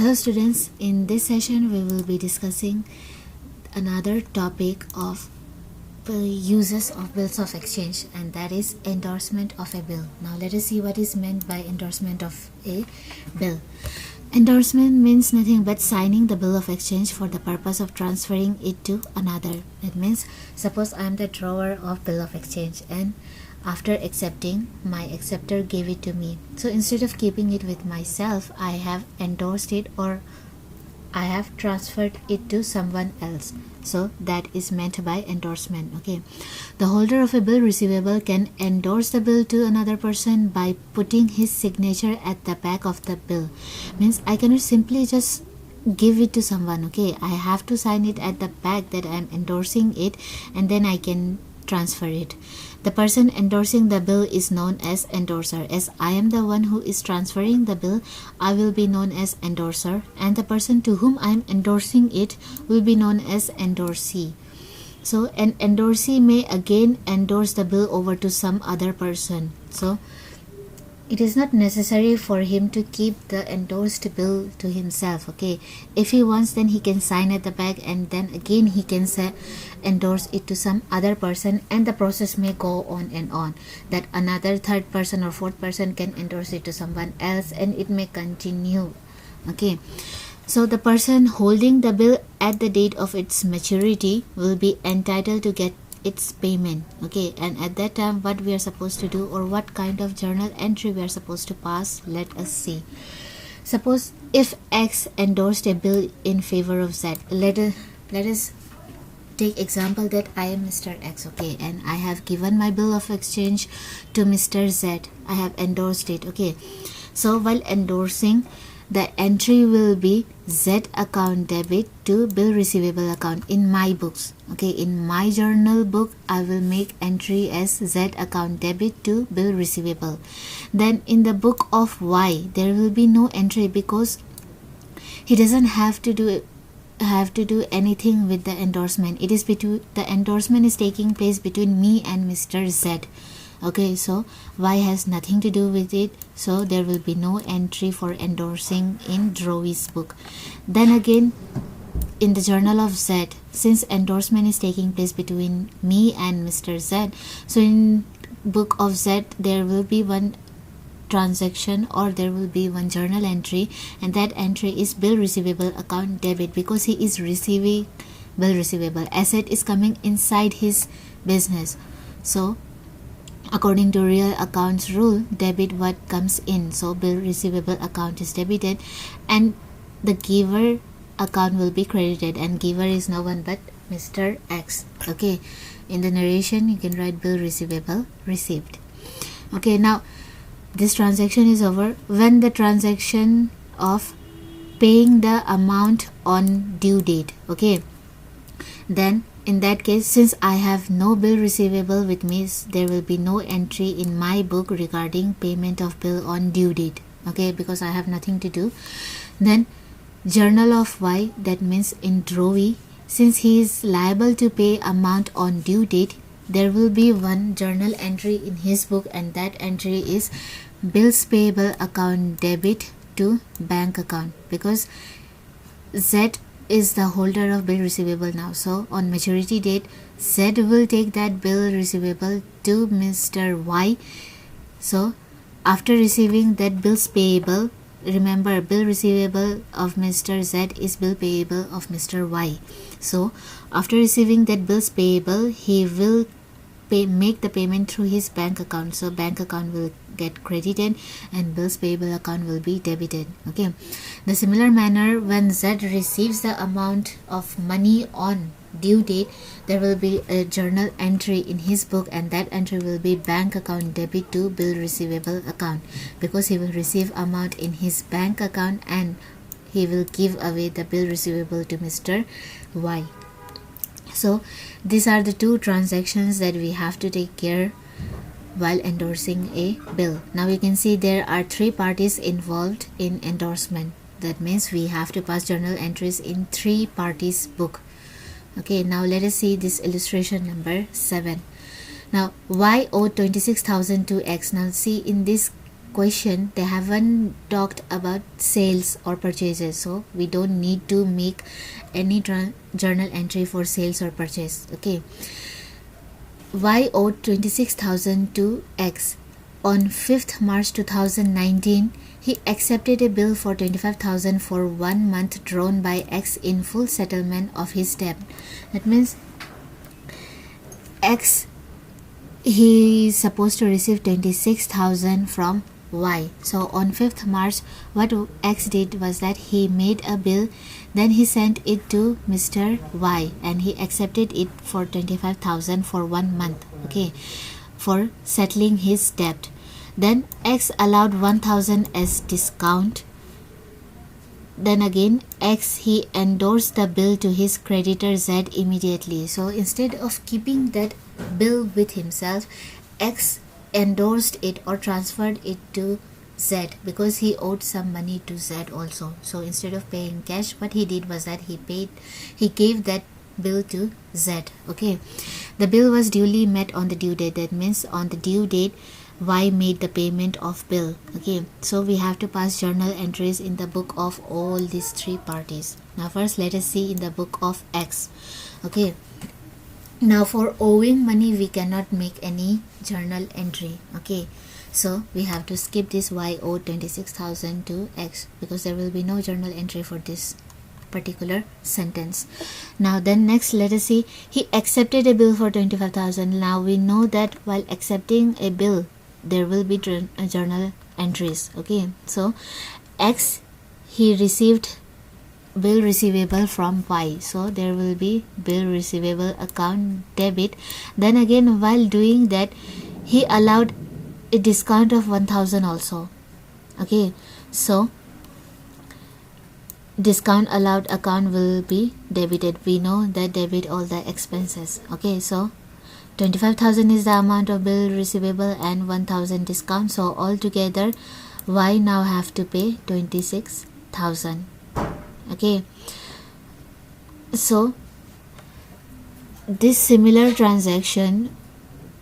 Hello students, in this session we will be discussing another topic of uses of bills of exchange, and that is endorsement of a bill. Now let us see what is meant by endorsement of a bill. Endorsement means nothing but signing the bill of exchange for the purpose of transferring it to another. That means suppose I am the drawer of bill of exchange, and after accepting, my acceptor gave it to me. So instead of keeping it with myself, I have endorsed it, or I have transferred it to someone else. So that is meant by endorsement. Okay, the holder of a bill receivable can endorse the bill to another person by putting his signature at the back of the bill. Means I cannot simply just give it to someone. Okay, I have to sign it at the back that I am endorsing it, and then I can transfer it. The person endorsing the bill is known as endorser. As I am the one who is transferring the bill, I will be known as endorser, and the person to whom I am endorsing it will be known as endorsee. So an endorsee may again endorse the bill over to some other person. So it is not necessary for him to keep the endorsed bill to himself. Okay, if he wants, then he can sign at the back, and then again he can endorse it to some other person, and the process may go on and on, that another third person or fourth person can endorse it to someone else, and it may continue. Okay, so the person holding the bill at the date of its maturity will be entitled to get its payment. Okay, and at that time what we are supposed to do, or what kind of journal entry we are supposed to pass, let us see. Suppose if X endorsed a bill in favor of Z, let us take example that I am Mr. X. Okay, and I have given my bill of exchange to Mr. Z. I have endorsed it. Okay, so while endorsing, the entry will be Z account debit to bill receivable account in my books. Okay, in my journal book I will make entry as Z account debit to bill receivable. Then in the book of Y there will be no entry, because he doesn't have to do anything with the endorsement. It is between, the endorsement is taking place between me and Mr. Z. Okay, so Y has nothing to do with it, so there will be no entry for endorsing in Drawey's book. Then again, in the journal of Z, since endorsement is taking place between me and Mr. Z, so in book of Z there will be one transaction, or there will be one journal entry, and that entry is bill receivable account debit, because he is receiving bill receivable. Asset is coming inside his business, so according to real accounts rule, debit what comes in. So bill receivable account is debited, and the giver account will be credited, and giver is no one but Mr. X. Okay, in the narration you can write bill receivable received. Okay, now this transaction is over. When the transaction of paying the amount on due date, okay, then in that case, since I have no bill receivable with me, there will be no entry in my book regarding payment of bill on due date. Okay, because I have nothing to do. Then journal of Y, that means in Drawey, since he is liable to pay amount on due date, there will be one journal entry in his book, and that entry is bills payable account debit to bank account, because Z is the holder of bill receivable now. So on maturity date, Z will take that bill receivable to Mr. Y. So after receiving that bills payable, remember bill receivable of Mr. Z is bill payable of Mr. Y. So after receiving that bills payable, he will make the payment through his bank account. So bank account will get credited and bills payable account will be debited. Okay, the similar manner, when Z receives the amount of money on due date, there will be a journal entry in his book, and that entry will be bank account debit to bill receivable account, because he will receive amount in his bank account and he will give away the bill receivable to Mr. Y. So these are the two transactions that we have to take care while endorsing a bill. Now you can see there are three parties involved in endorsement. That means we have to pass journal entries in three parties book. Okay, now let us see this illustration number 7. Now Y owed 26,000 to X. Now see, in this question they haven't talked about sales or purchases, so we don't need to make any journal entry for sales or purchase. Okay, Y owed 26,000 to X. On 5th March 2019, he accepted a bill for 25,000 for 1 month drawn by X in full settlement of his debt. That means X, he is supposed to receive 26,000 from Y. So on 5th March, what X did was that he made a bill, then he sent it to Mr. Y and he accepted it for 25,000 for 1 month, okay, for settling his debt. Then X allowed 1,000 as discount. Then again X, he endorsed the bill to his creditor Z immediately. So instead of keeping that bill with himself, X endorsed it or transferred it to Z because he owed some money to Z also. So instead of paying cash, what he did was that he gave that bill to Z. Okay, the bill was duly met on the due date. That means on the due date Y made the payment of bill. Okay, so we have to pass journal entries in the book of all these three parties. Now first let us see in the book of X. Okay, now for owing money we cannot make any journal entry. Okay, so we have to skip this Y owed 26,000 to X because there will be no journal entry for this particular sentence. Now then next let us see, he accepted a bill for 25,000. Now we know that while accepting a bill there will be journal entries. Okay, so X, he received bill receivable from Y, so there will be bill receivable account debit. Then again while doing that he allowed a discount of 1,000 also. Okay, so discount allowed account will be debited. We know that debit all the expenses. Okay, so 25,000 is the amount of bill receivable and 1,000 discount. So altogether Y now have to pay 26,000. Okay, so this similar transaction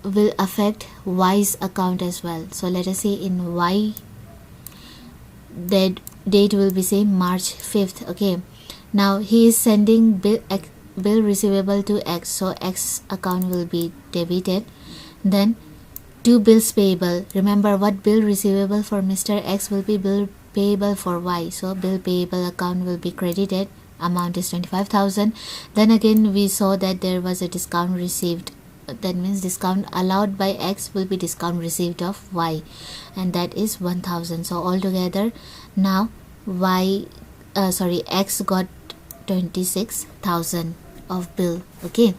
will affect Y's account as well. So let us see in Y, that date will be same, March 5th. Okay, now he is sending bill receivable to X, so X account will be debited. Then two bills payable. Remember what bill receivable for Mr. X will be bill payable for Y, so bill payable account will be credited. Amount is 25,000. Then again we saw that there was a discount received. That means discount allowed by X will be discount received of Y, and that is 1,000. So altogether now X got 26,000 of bill. Okay,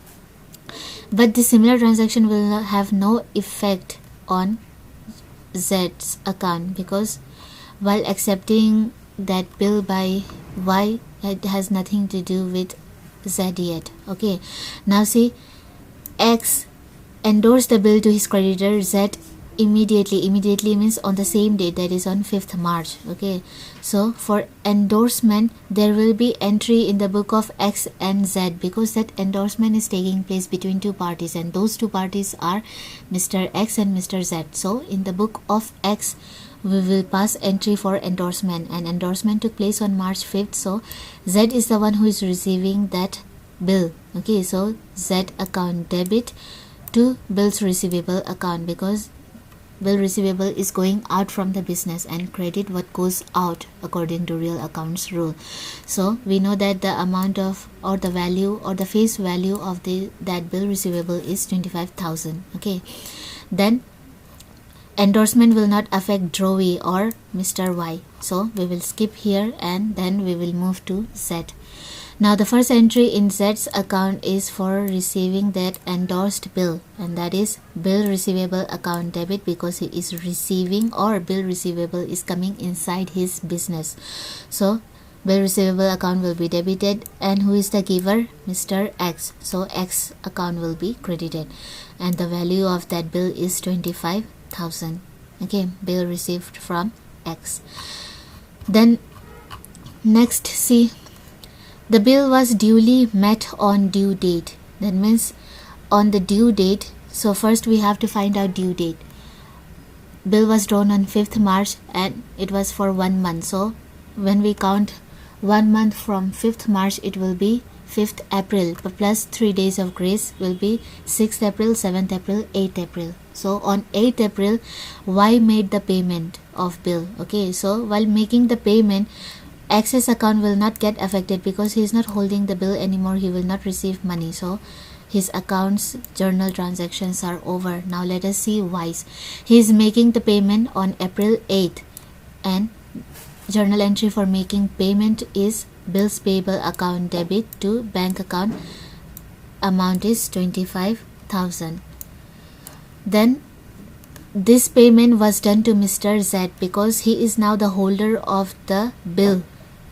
but the similar transaction will have no effect on Z's account because while accepting that bill by Y, it has nothing to do with Z yet. Okay, now see, X endorsed the bill to his creditor Z immediately. Immediately means on the same date, that is on 5th March. Okay, so for endorsement there will be entry in the book of X and Z because that endorsement is taking place between two parties, and those two parties are Mr. X and Mr. Z. So in the book of X we will pass entry for endorsement, and endorsement took place on March 5th. So Z is the one who is receiving that bill. Okay, so Z account debit to bills receivable account because bill receivable is going out from the business, and credit what goes out according to real accounts rule. So we know that the amount of or the value or the face value of that bill receivable is 25,000. Okay, then endorsement will not affect Drovey or Mr. Y, so we will skip here and then we will move to Z. Now the first entry in Z's account is for receiving that endorsed bill, and that is bill receivable account debit because he is receiving, or bill receivable is coming inside his business. So bill receivable account will be debited, and who is the giver? Mr. X. So X account will be credited, and the value of that bill is 25,000. Okay, bill received from X. Then next, see, the bill was duly met on due date. That means on the due date. So first we have to find out due date. bill was drawn on 5th March and it was for 1 month. So when we count 1 month from 5th March, it will be 5th April plus 3 days of grace will be 6th April, 7th April, 8th April. So on 8th April, Y made the payment of bill. Okay, so while making the payment, X's account will not get affected because he is not holding the bill anymore. He will not receive money. So his account's journal transactions are over. Now let us see Y's. He is making the payment on April 8th and journal entry for making payment is bills payable account debit to bank account. Amount is 25,000. Then this payment was done to Mr. Z because he is now the holder of the bill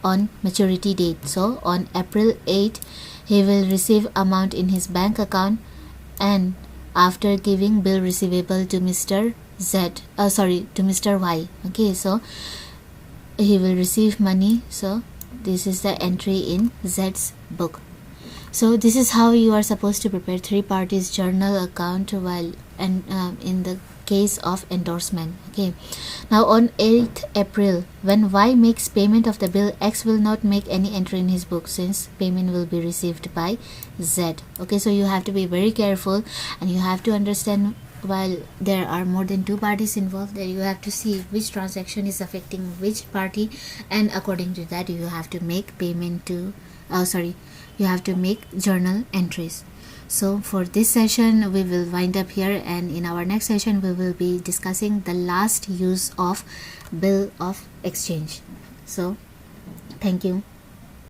on maturity date. So on April 8, he will receive amount in his bank account, and after giving bill receivable to Mr. to Mr. Y. Okay, so he will receive money. So this is the entry in Z's book. So this is how you are supposed to prepare three parties journal account while in the case of endorsement. Okay, now on 8th April, when Y makes payment of the bill, X will not make any entry in his book since payment will be received by Z. Okay, so you have to be very careful and you have to understand, while there are more than two parties involved, that you have to see which transaction is affecting which party, and according to that you have to make payment to you have to make journal entries. So for this session we will wind up here, and in our next session we will be discussing the last use of bill of exchange. So thank you.